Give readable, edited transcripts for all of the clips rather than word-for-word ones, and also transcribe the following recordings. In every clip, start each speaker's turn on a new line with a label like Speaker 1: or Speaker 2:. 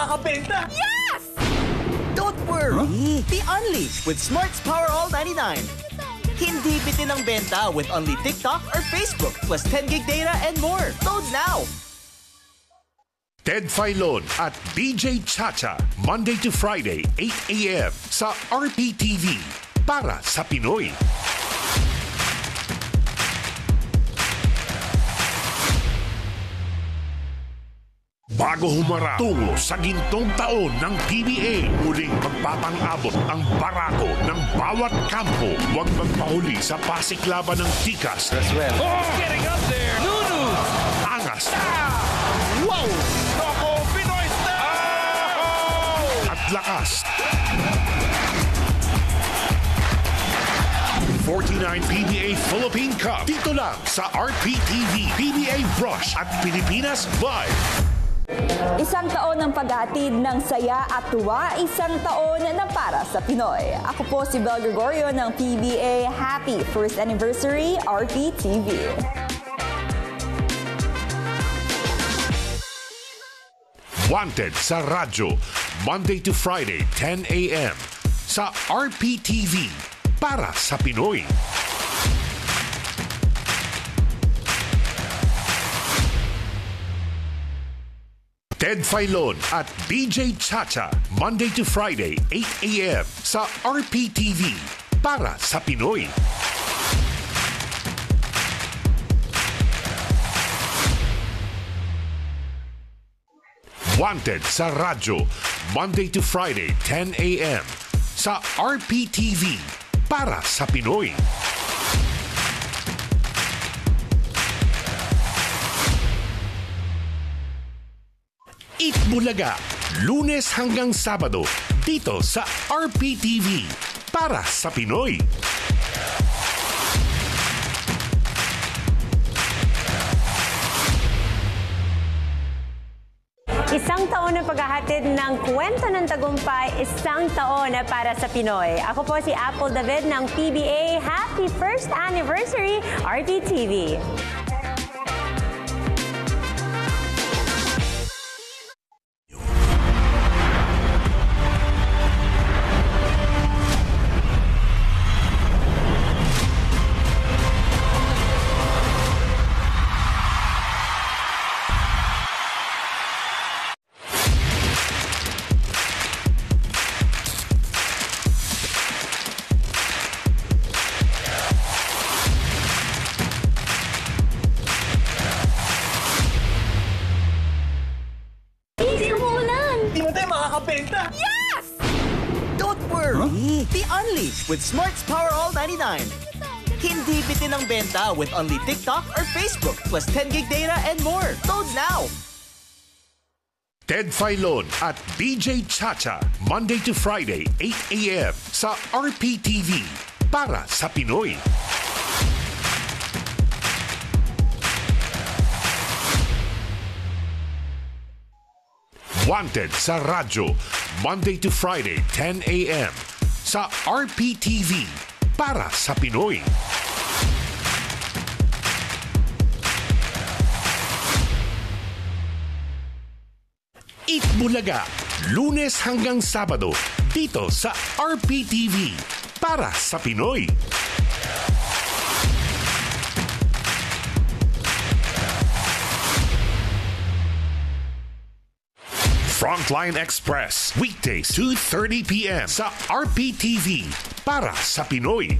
Speaker 1: makakabenta!
Speaker 2: Yes!
Speaker 3: Don't worry! Be only with Smart's Power All 99. Hindi bitin ang benta with only TikTok or Facebook plus 10 gig data and more. Load now!
Speaker 4: Ted Filon at DJ Chacha, Monday to Friday, 8 a.m. sa RPTV para sa Pinoy. Bago humarap tungo sa gintong taon ng PBA, muling magpapang-abot ang barako ng bawat kampo. Huwag magpahuli sa pasiklaban ng tikas.
Speaker 1: That's well. Oh! Getting up there! Nunu!
Speaker 4: Angas!
Speaker 1: Wow! Nako! Pinoy style! Oh!
Speaker 4: At lakas. 49 PBA Philippine Cup. Dito lang sa RPTV, PBA Brush at Pilipinas Live.
Speaker 2: Isang taon ng paghahatid ng saya at tuwa, isang taon na para sa Pinoy. Ako po si Bel Gregorio ng PBA. Happy First Anniversary, RPTV.
Speaker 4: Wanted sa radyo, Monday to Friday, 10 a.m. sa RPTV para sa Pinoy. Ted Filon at DJ Chacha, Monday to Friday, 8 a.m. sa RPTV para sa Pinoy. Wanted sa radyo, Monday to Friday, 10 a.m. sa RPTV para sa Pinoy. Itbulaga, Lunes hanggang Sabado, dito sa RPTV para sa Pinoy.
Speaker 5: Isang taon na paghahatid ng kwento ng tagumpay, isang taon na para sa Pinoy. Ako po si Apple David ng PBA. Happy First Anniversary, RPTV.
Speaker 2: Yes!
Speaker 3: Don't worry! Be only with Smart's Power All 99. Hindi bitin ang benta with only TikTok or Facebook plus 10 gig data and more. Load now!
Speaker 4: Ted Filon at DJ Chacha, Monday to Friday, 8 a.m. sa RPTV para sa Pinoy. Wanted sa radyo, Monday to Friday, 10 a.m. sa RPTV para sa Pinoy. Itbulaga, Lunes hanggang Sabado, dito sa RPTV para sa Pinoy. Frontline Express, weekdays 2:30 p.m. sa RPTV para sa Pinoy.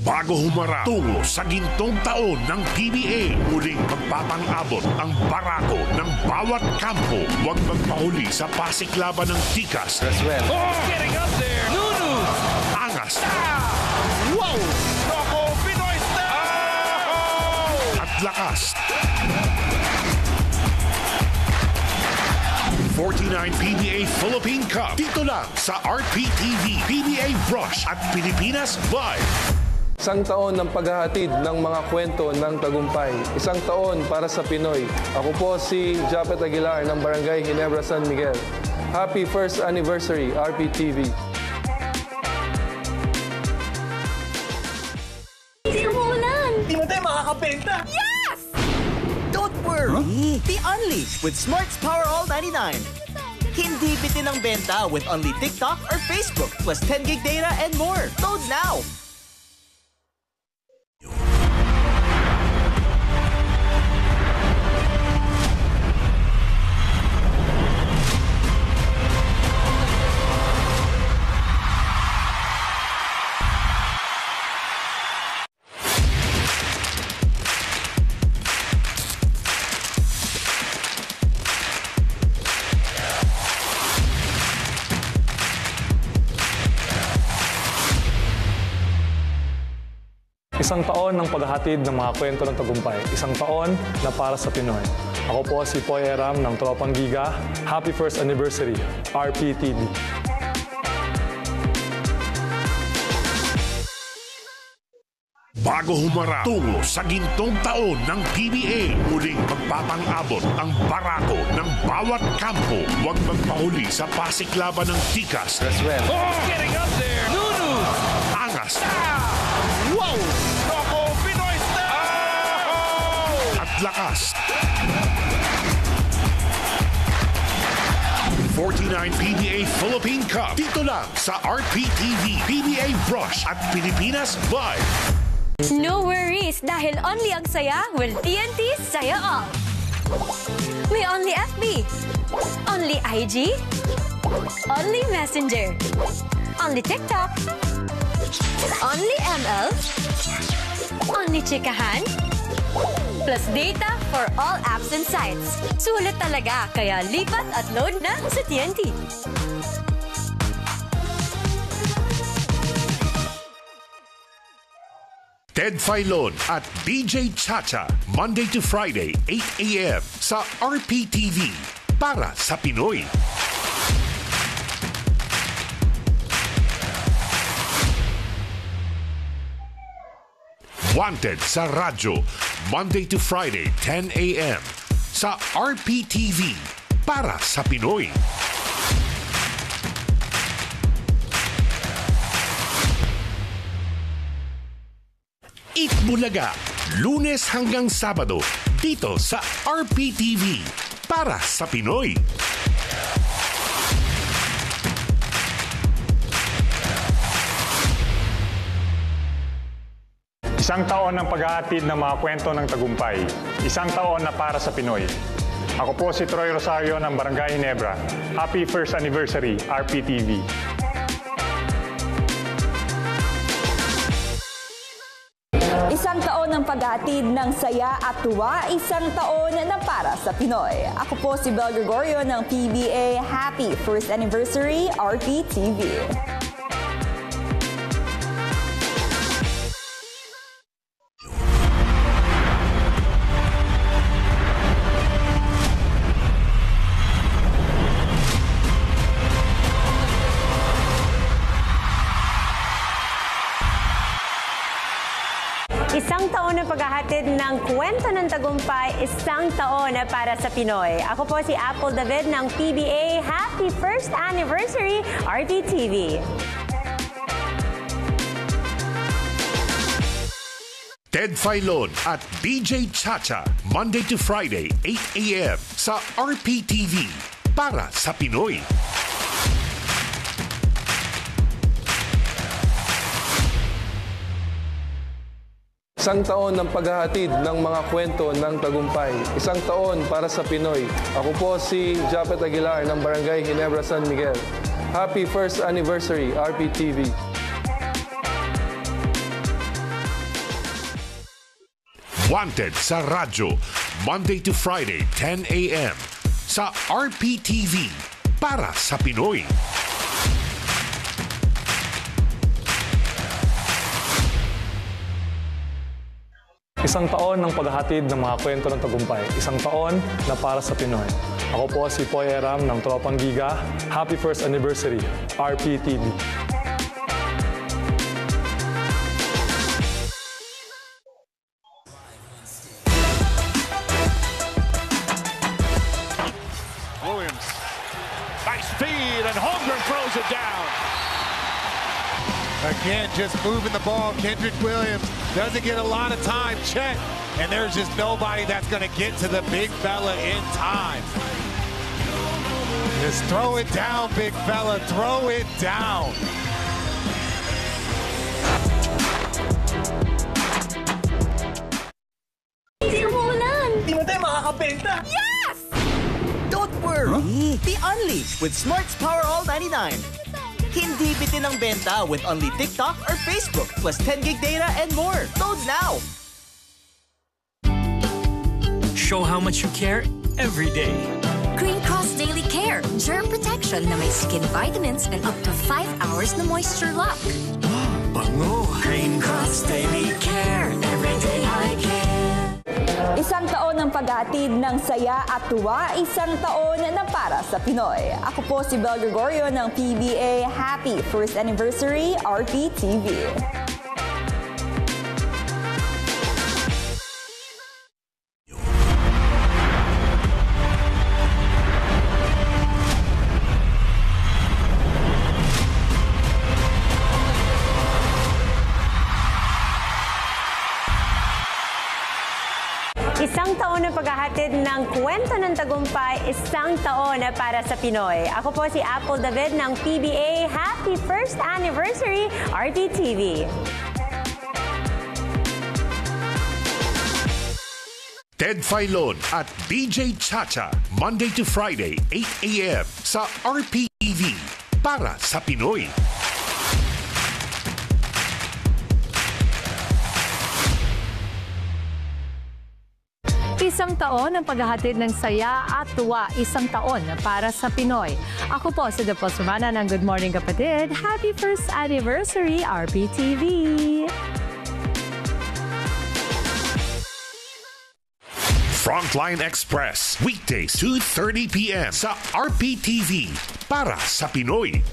Speaker 4: Bago humarap tungo sa gintong taon ng PBA, muling magpapang-abot ang barako ng bawat kampo. Huwag magpahuli sa pasiklaban ng tikas.
Speaker 1: That's well. Oh! Getting up there! Nunu!
Speaker 4: Angas!
Speaker 1: Wow! Nako! Pinoy style! Oh!
Speaker 4: At lakas. 49 PBA Philippine Cup. Dito lang sa RPTV, PBA Brush at Pilipinas Live.
Speaker 6: Isang taon ng paghahatid ng mga kwento ng tagumpay. Isang taon para sa Pinoy. Ako po si Japet Aguilar ng Barangay Ginebra San Miguel. Happy First Anniversary, RPTV.
Speaker 3: makabenta!
Speaker 2: Yes!
Speaker 3: Don't worry! Be unleashed with Smart's Power All 99. Hindi bitin ang benta with only TikTok or Facebook plus 10 gig data and more. Load now!
Speaker 7: Isang taon ng paghahatid ng mga kwento ng tagumpay. Isang taon na para sa Pinoy. Ako po si Poy Eram ng Tropang Giga. Happy first anniversary, RPTV.
Speaker 4: Bago humarap tungo sa gintong taon ng PBA, muling magpapang-abot ang barako ng bawat kampo. Huwag magpahuli sa pasiklaban ng tikas,
Speaker 1: Oh, getting up there. Nunu.
Speaker 4: angas,
Speaker 1: Wow. Nako, Pinoy style. Oh.
Speaker 4: at lakas. 49 PBA Philippine Cup. Dito lang sa RPTV, PBA Brush at Pilipinas Live.
Speaker 8: No worries dahil only ang saya will TNT Saya All. May only FB, only IG, only Messenger, only TikTok, only ML, only Chikahan, plus data for all apps and sites. Sulit talaga, kaya lipat at load na sa TNT.
Speaker 4: Ted Filon at DJ Chacha, Monday to Friday, 8 a.m. sa RPTV. Para sa Pinoy. Wanted sa radyo, Monday to Friday, 10 a.m. sa RPTV. Para sa Pinoy. Eat Bulaga, Lunes hanggang Sabado, dito sa RPTV. Para sa Pinoy.
Speaker 7: Isang taon ng paghahatid ng mga kwento ng tagumpay. Isang taon na para sa Pinoy. Ako po si Troy Rosario ng Barangay Ginebra. Happy first anniversary, RPTV.
Speaker 2: Isang taon ng paghatid ng saya at tuwa, isang taon na para sa Pinoy. Ako po si Bel Gregorio ng PBA. Happy first anniversary, RPTV.
Speaker 5: Isang taon ng paghahatid ng kwento ng tagumpay, isang taon na para sa Pinoy. Ako po si Apple David ng PBA. Happy first anniversary, RPTV.
Speaker 4: Ted Filon at DJ Chacha, Monday to Friday, 8 a.m. sa RPTV. Para sa Pinoy.
Speaker 6: Isang taon ng paghahatid ng mga kwento ng tagumpay. Isang taon para sa Pinoy. Ako po si Japet Aguilar ng Barangay Ginebra, San Miguel. Happy first anniversary, RPTV.
Speaker 4: Wanted sa radyo, Monday to Friday, 10 a.m. sa RPTV. Para sa Pinoy.
Speaker 7: Isang taon ng paghahatid ng mga kwento ng tagumpay. Isang taon na para sa Pinoy. Ako po si Poy Eram ng Tropang Giga. Happy first anniversary, RPTV.
Speaker 1: Williams. Nice feed, and Holmgren throws it down.
Speaker 9: Again, just moving the ball. Kendrick Williams doesn't get a lot of time. Chet
Speaker 1: and there's just nobody that's going to get to the big fella in time. Just throw it down, big fella. Throw it down.
Speaker 3: Hindi mo tayo makakabenta.
Speaker 8: Yes!
Speaker 3: Don't worry. Be Unleashed with Smart's Power All 99. Hindi bitin ang benta with only TikTok or Facebook plus 10 gig data and more. Load now.
Speaker 9: Show how much you care every day.
Speaker 8: Green Cross Daily Care. Germ protection na may skin vitamins and up to 5 hours na moisture lock.
Speaker 9: Bango. Green Cross Daily Care. Every day I care.
Speaker 2: Isang taon ng paghatid ng saya at tuwa, isang taon na para sa Pinoy. Ako po si Bel Gregorio ng PBA. Happy First Anniversary, RPTV.
Speaker 5: Isang taon na paghahatid ng kwento ng tagumpay, isang taon na para sa Pinoy. Ako po si Apple David ng PBA. Happy First Anniversary, RPTV.
Speaker 4: Ted Filon at DJ Chacha, Monday to Friday, 8 a.m. sa RPTV. Para sa Pinoy.
Speaker 10: Isang taon ng paghahatid ng saya at tuwa, isang taon para sa Pinoy. Ako po si Dapos Romana ng Good Morning Kapatid. Happy First Anniversary, RPTV!
Speaker 4: Frontline Express, weekdays 2:30 p.m. sa RPTV. Para sa Pinoy.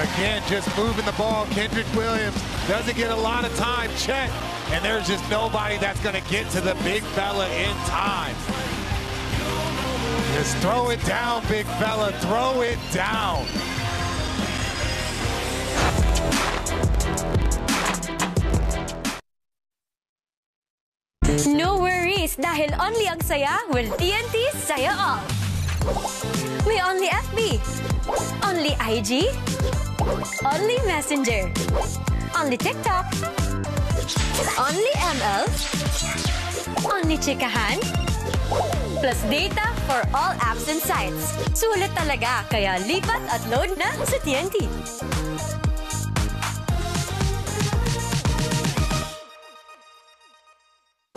Speaker 1: Again, just moving the ball. Kendrick Williams doesn't get a lot of time. Check. And there's just nobody that's going to get to the big fella in time. Just throw it down, big fella. Throw it down.
Speaker 8: No worries, dahil only ang saya will TNT Saya All. May only FB, only IG, only Messenger, only TikTok, only ML, only Chikahan, plus data for all apps and sites. Sulit talaga, kaya lipat at load na sa TNT.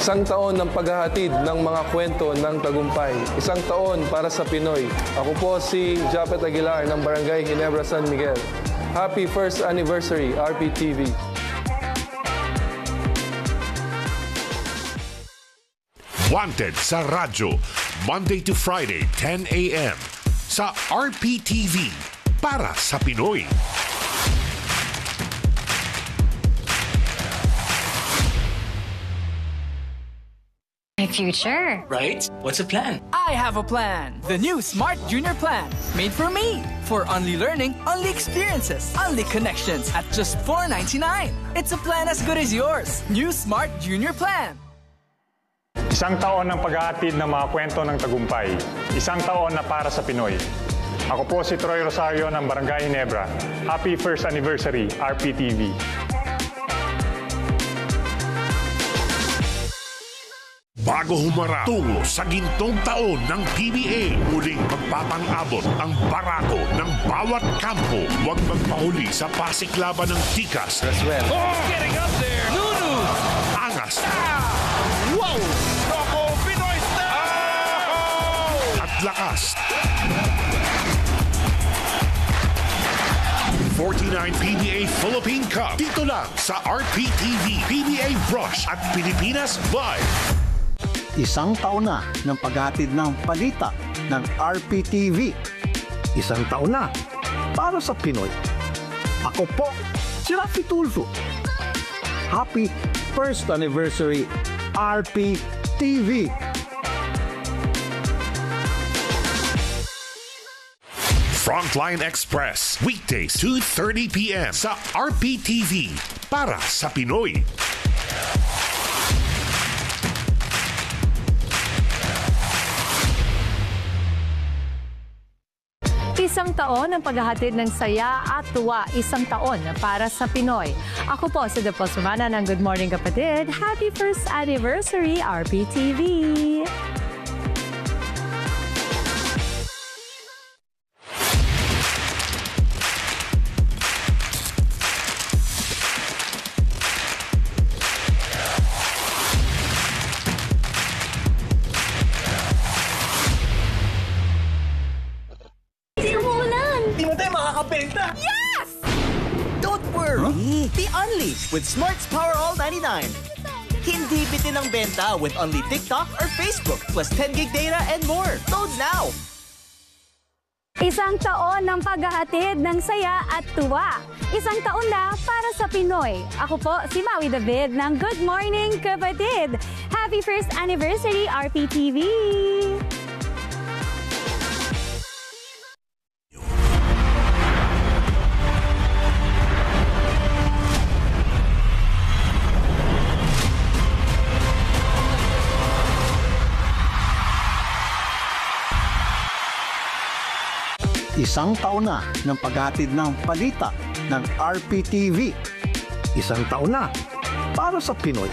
Speaker 6: Isang taon ng paghahatid ng mga kwento ng tagumpay. Isang taon para sa Pinoy. Ako po si Japet Aguilar ng Barangay Ginebra, San Miguel. Happy First Anniversary, RPTV.
Speaker 4: Wanted sa radyo, Monday to Friday, 10 a.m. sa RPTV. Para sa Pinoy.
Speaker 8: My future.
Speaker 9: Right? What's the plan?
Speaker 11: I have a plan. The new Smart Junior Plan. Made for me. For only learning, only experiences, only connections at just $4.99. It's a plan as good as yours. New Smart Junior Plan.
Speaker 7: Isang taon ng paghahatid ng mga kwento ng tagumpay. Isang taon na para sa Pinoy. Ako po si Troy Rosario ng Barangay Ginebra. Happy First Anniversary, RPTV.
Speaker 4: Bago humarap tungo sa gintong taon ng PBA, muling magpapang-abot ang barako ng bawat kampo. Huwag magpahuli sa pasiklaban ng tikas.
Speaker 1: Oh, getting up there. Nunu.
Speaker 4: Angas.
Speaker 1: Wow. Nako, Pinoy style.
Speaker 4: At lakas. 49 PBA Philippine Cup. Dito lang sa RPTV, PBA Brush at Pilipinas Live.
Speaker 12: Isang taon na ng paghatid ng balita ng RPTV. Isang taon na para sa Pinoy. Ako po, si Rafi Tulfo. Happy first anniversary, RPTV.
Speaker 4: Frontline Express, weekdays 2:30 p.m. sa RPTV para sa Pinoy.
Speaker 10: Isang taon ng paghahatid ng saya at tuwa, isang taon para sa Pinoy. Ako po si Depos Romana ng Good Morning Kapatid. Happy first anniversary, RPTV!
Speaker 3: Yes! Don't worry! Be unleashed with Smart's Power All 99. Hindi bitin ang benta with only TikTok or Facebook plus 10 gig data and more. Load now!
Speaker 13: Isang taon ng paghahatid ng saya at tuwa. Isang taon na para sa Pinoy. Ako po si Maui David ng Good Morning Kapatid. Happy first anniversary, RPTV!
Speaker 12: Isang taon na ng paghatid ng balita ng RPTV. Isang taon na para sa Pinoy.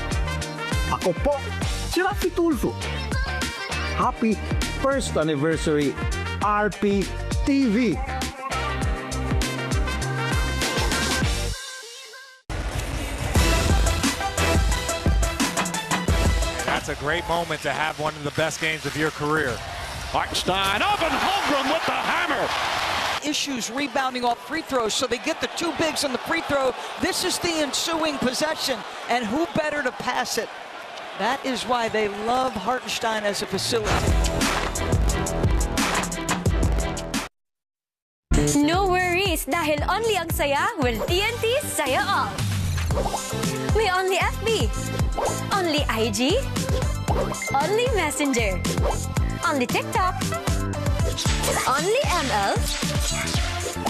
Speaker 12: Ako po, si Rafi Tulfo. Happy first anniversary, RPTV.
Speaker 1: That's a great moment to have one of the best games of your career.
Speaker 14: Hartenstein up and Holmgren with the hammer. Issues rebounding off free throws, so they get the two bigs on the free throw. This is the ensuing possession, and who better to pass it? That is why they love Hartenstein as a facilitator.
Speaker 8: No worries, dahil only ang saya will TNT Saya All. May only FB, only IG, only Messenger, only TikTok, only ML,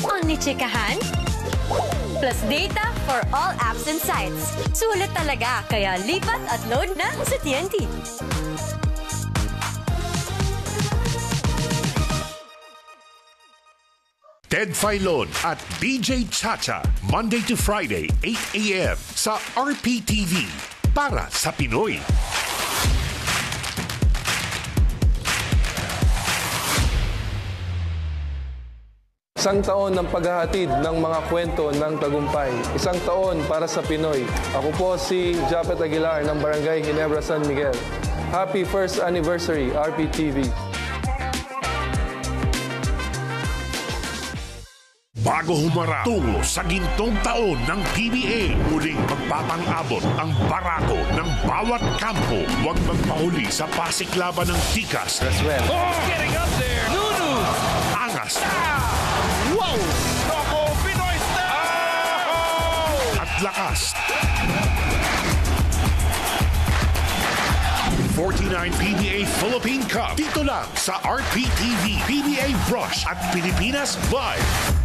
Speaker 8: only chikahan, plus data for all apps and sites. Sulit talaga, kaya lipat at load na sa TNT.
Speaker 4: Ted Filon at DJ Chacha, Monday to Friday, 8 a.m. sa RPTV para sa Pinoy.
Speaker 6: Isang taon ng paghahatid ng mga kwento ng tagumpay. Isang taon para sa Pinoy. Ako po si Japet Aguilar ng Barangay Ginebra, San Miguel. Happy first anniversary, RPTV.
Speaker 4: Bago humarap tungo sa gintong taon ng PBA, muling magpapang-abot ang barako ng bawat kampo. Huwag magpahuli sa pasiklaban ng tikas.
Speaker 14: Oh, getting up there. Nunu!
Speaker 4: Angas.
Speaker 14: Wow! Nako, Pinoy style!
Speaker 4: At lakas. 49 PBA Philippine Cup. Dito lang sa RPTV, PBA Brush at Pilipinas Live.